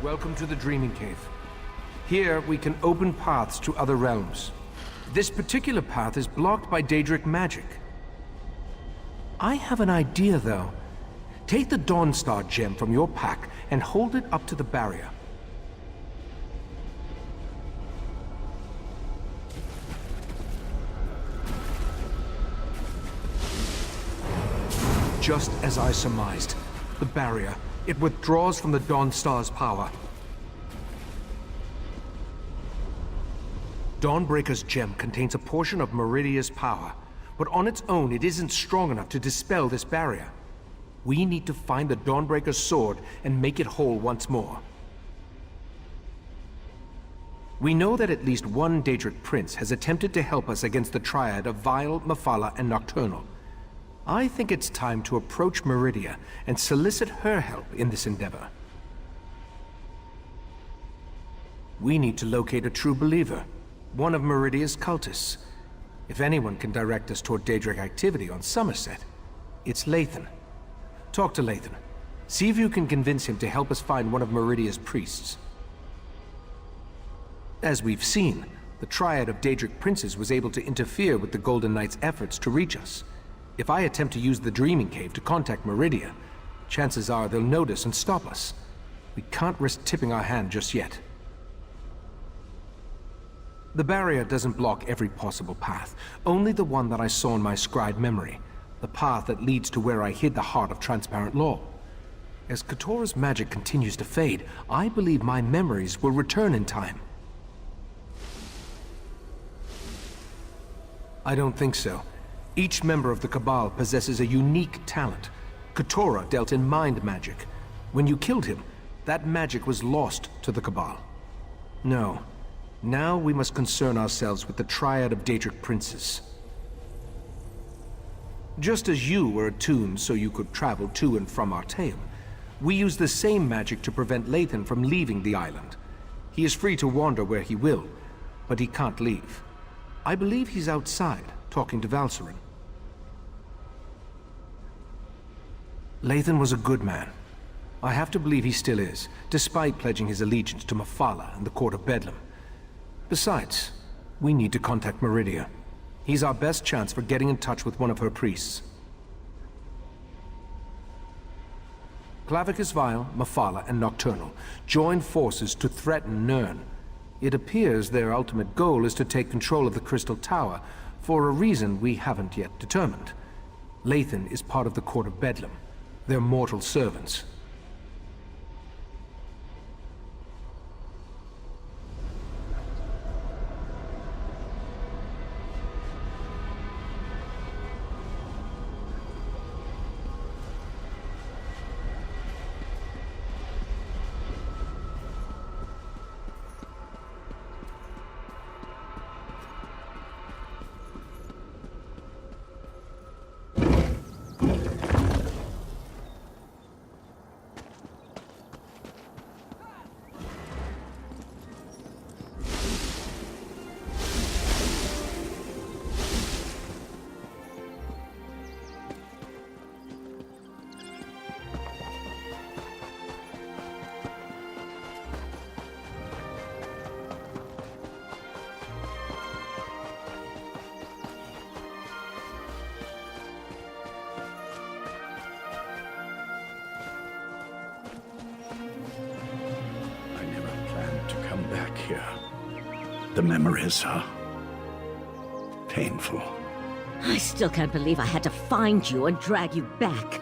Welcome to the Dreaming Cave. Here, we can open paths to other realms. This particular path is blocked by Daedric magic. I have an idea, though. Take the Dawnstar gem from your pack and hold it up to the barrier. Just as I surmised, the barrier, it withdraws from the Dawnstar's power. Dawnbreaker's gem contains a portion of Meridia's power, but on its own it isn't strong enough to dispel this barrier. We need to find the Dawnbreaker's sword and make it whole once more. We know that at least one Daedric Prince has attempted to help us against the triad of Vile, Mephala, and Nocturnal. I think it's time to approach Meridia and solicit her help in this endeavor. We need to locate a true believer, one of Meridia's cultists. If anyone can direct us toward Daedric activity on Summerset, it's Lathan. Talk to Lathan. See if you can convince him to help us find one of Meridia's priests. As we've seen, the triad of Daedric princes was able to interfere with the Golden Knight's efforts to reach us. If I attempt to use the Dreaming Cave to contact Meridia, chances are they'll notice and stop us. We can't risk tipping our hand just yet. The barrier doesn't block every possible path, only the one that I saw in my scribed memory, the path that leads to where I hid the heart of transparent law. As Katora's magic continues to fade, I believe my memories will return in time. I don't think so. Each member of the Cabal possesses a unique talent. Katora dealt in mind magic. When you killed him, that magic was lost to the Cabal. No. Now we must concern ourselves with the triad of Daedric princes. Just as you were attuned so you could travel to and from Artaeum, we use the same magic to prevent Lathan from leaving the island. He is free to wander where he will, but he can't leave. I believe he's outside, talking to Valsarin. Lathan was a good man. I have to believe he still is, despite pledging his allegiance to Mephala and the Court of Bedlam. Besides, we need to contact Meridia. He's our best chance for getting in touch with one of her priests. Clavicus Vile, Mephala, and Nocturnal join forces to threaten Nirn. It appears their ultimate goal is to take control of the Crystal Tower for a reason we haven't yet determined. Lathan is part of the Court of Bedlam. They're mortal servants. The memories are painful. I still can't believe I had to find you and drag you back.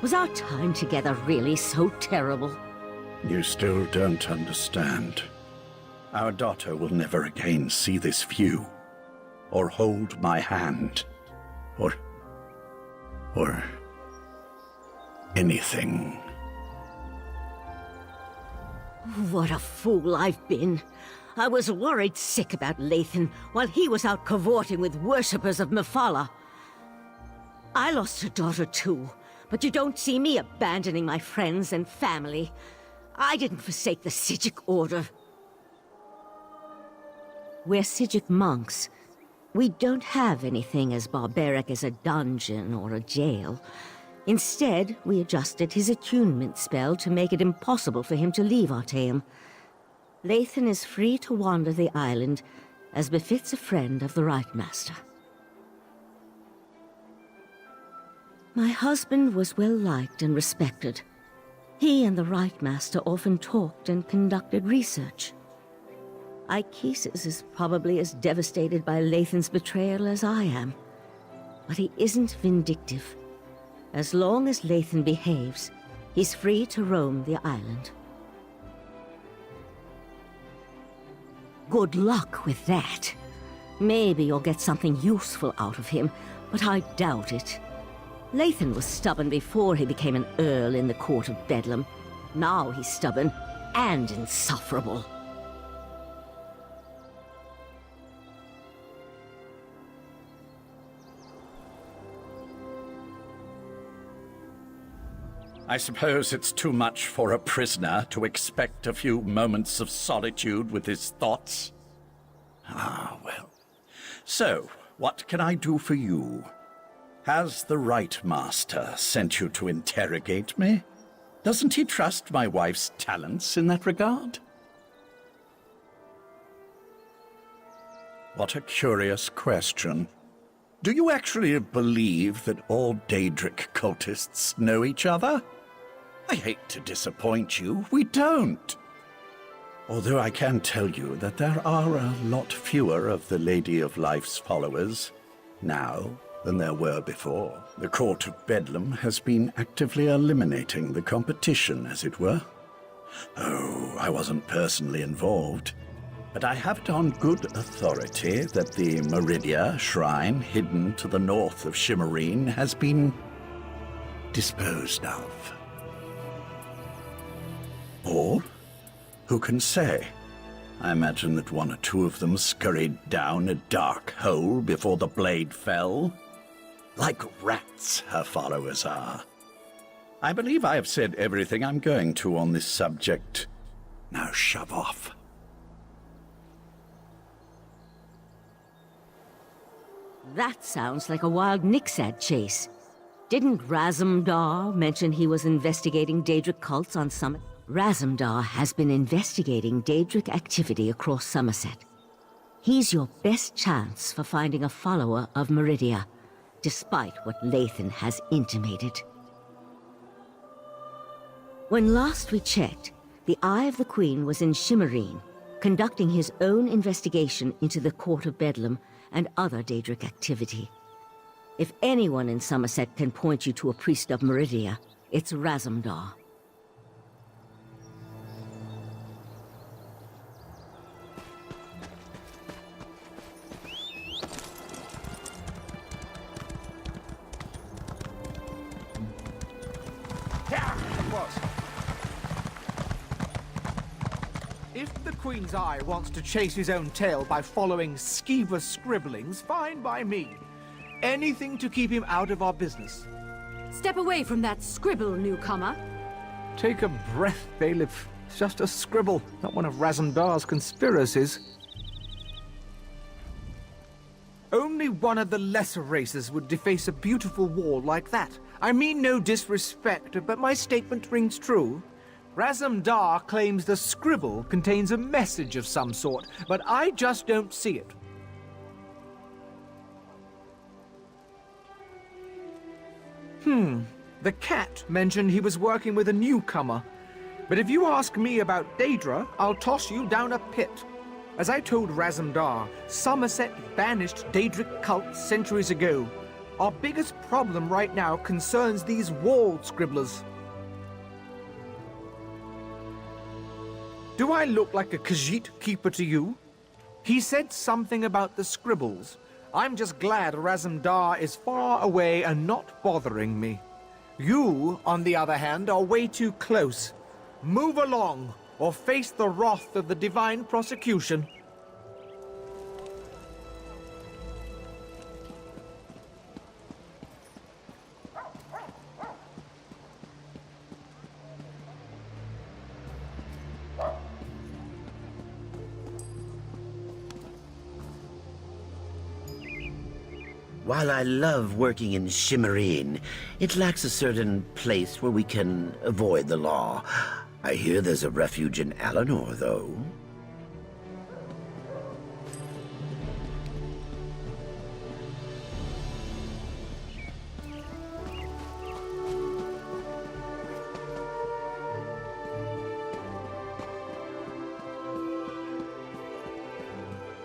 Was our time together really so terrible? You still don't understand. Our daughter will never again see this view, or hold my hand, or anything. What a fool I've been. I was worried sick about Lathan while he was out cavorting with worshippers of Mephala. I lost a daughter too, but you don't see me abandoning my friends and family. I didn't forsake the Psijic Order. We're Psijic monks. We don't have anything as barbaric as a dungeon or a jail. Instead, we adjusted his attunement spell to make it impossible for him to leave Artaeum. Lathan is free to wander the island, as befits a friend of the Right Master. My husband was well liked and respected. He and the Right Master often talked and conducted research. Ichesis is probably as devastated by Lathan's betrayal as I am. But he isn't vindictive. As long as Lathan behaves, he's free to roam the island. Good luck with that. Maybe you'll get something useful out of him, but I doubt it. Lathan was stubborn before he became an earl in the court of Bedlam. Now he's stubborn and insufferable. I suppose it's too much for a prisoner to expect a few moments of solitude with his thoughts. Ah, well. So, what can I do for you? Has the Right Master sent you to interrogate me? Doesn't he trust my wife's talents in that regard? What a curious question. Do you actually believe that all Daedric cultists know each other? I hate to disappoint you, we don't. Although I can tell you that there are a lot fewer of the Lady of Life's followers now than there were before. The Court of Bedlam has been actively eliminating the competition, as it were. Oh, I wasn't personally involved, but I have it on good authority that the Meridia shrine hidden to the north of Shimmerine has been disposed of. Or, who can say? I imagine that one or two of them scurried down a dark hole before the blade fell. Like rats, her followers are. I believe I have said everything I'm going to on this subject. Now shove off. That sounds like a wild Nixad chase. Didn't Razumdar mention he was investigating Daedric cults on Summit? Razumdar has been investigating Daedric activity across Summerset. He's your best chance for finding a follower of Meridia, despite what Lathan has intimated. When last we checked, the Eye of the Queen was in Shimmerine, conducting his own investigation into the Court of Bedlam and other Daedric activity. If anyone in Summerset can point you to a priest of Meridia, it's Razumdar. If the Queen's Eye wants to chase his own tail by following skeever scribblings, fine by me. Anything to keep him out of our business. Step away from that scribble, newcomer. Take a breath, Bailiff. It's just a scribble, not one of Razumdar's conspiracies. Only one of the lesser races would deface a beautiful wall like that. I mean no disrespect, but my statement rings true. Razumdar claims the scribble contains a message of some sort, but I just don't see it. The cat mentioned he was working with a newcomer. But if you ask me about Daedra, I'll toss you down a pit. As I told Razumdar, Summerset banished Daedric cults centuries ago. Our biggest problem right now concerns these wall scribblers. Do I look like a Khajiit keeper to you? He said something about the scribbles. I'm just glad Razumdar is far away and not bothering me. You, on the other hand, are way too close. Move along, or face the wrath of the divine prosecution. While I love working in Shimmerine, it lacks a certain place where we can avoid the law. I hear there's a refuge in Alinor, though.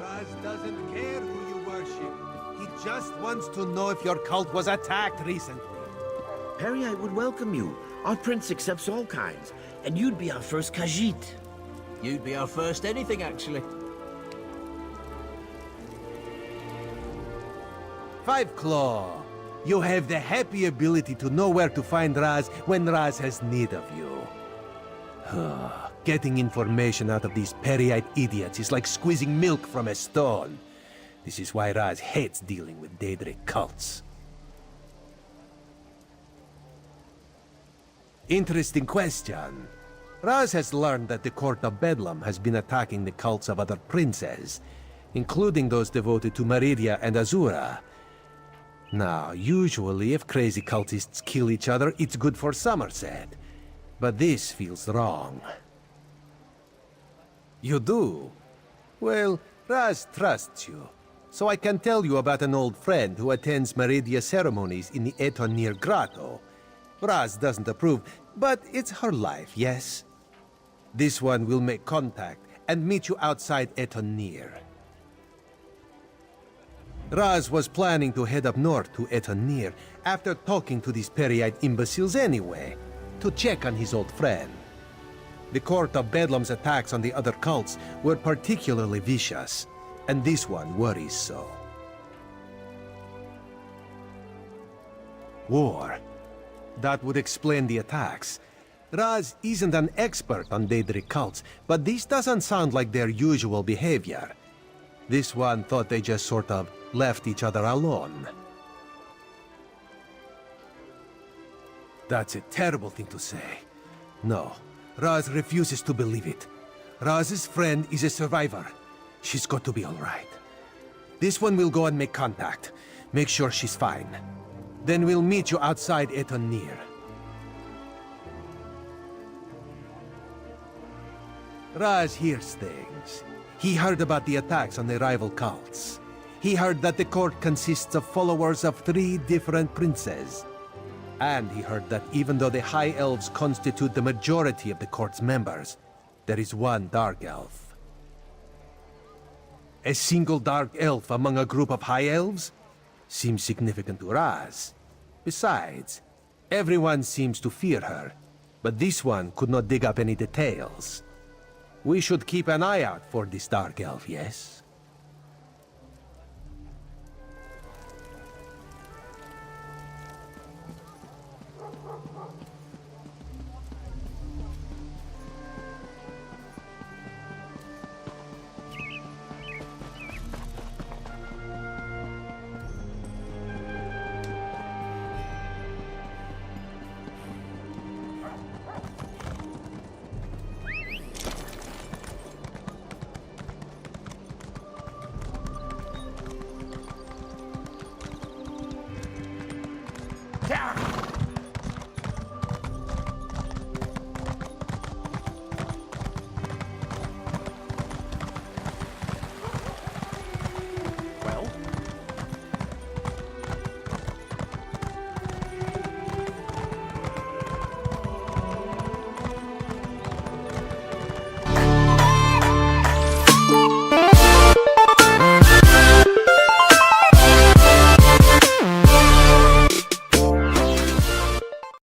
Raz doesn't care who you worship. He just wants to know if your cult was attacked recently. Perry, I would welcome you. Our prince accepts all kinds, and you'd be our first Khajiit. You'd be our first anything, actually. Five Claw, you have the happy ability to know where to find Raz when Raz has need of you. Getting information out of these Peryite idiots is like squeezing milk from a stone. This is why Raz hates dealing with Daedric cults. Interesting question. Raz has learned that the Court of Bedlam has been attacking the cults of other princes, including those devoted to Meridia and Azura. Now, usually if crazy cultists kill each other, it's good for Summerset. But this feels wrong. You do? Well, Raz trusts you. So I can tell you about an old friend who attends Meridia ceremonies in the Etonir Grotto. Raz doesn't approve, but it's her life, yes? This one will make contact and meet you outside Etonir. Raz was planning to head up north to Etonir after talking to these Peryite imbeciles anyway, to check on his old friend. The Court of Bedlam's attacks on the other cults were particularly vicious, and this one worries so. War. That would explain the attacks. Raz isn't an expert on Daedric cults, but this doesn't sound like their usual behavior. This one thought they just sort of left each other alone. That's a terrible thing to say. No, Raz refuses to believe it. Raz's friend is a survivor. She's got to be all right. This one will go and make contact. Make sure she's fine. Then we'll meet you outside Etonir. Raz hears things. He heard about the attacks on the rival cults. He heard that the court consists of followers of 3 different princes. And he heard that even though the High Elves constitute the majority of the court's members, there is one Dark Elf. A single Dark Elf among a group of High Elves? Seems significant to Raz. Besides, everyone seems to fear her, but this one could not dig up any details. We should keep an eye out for this Dark Elf, yes?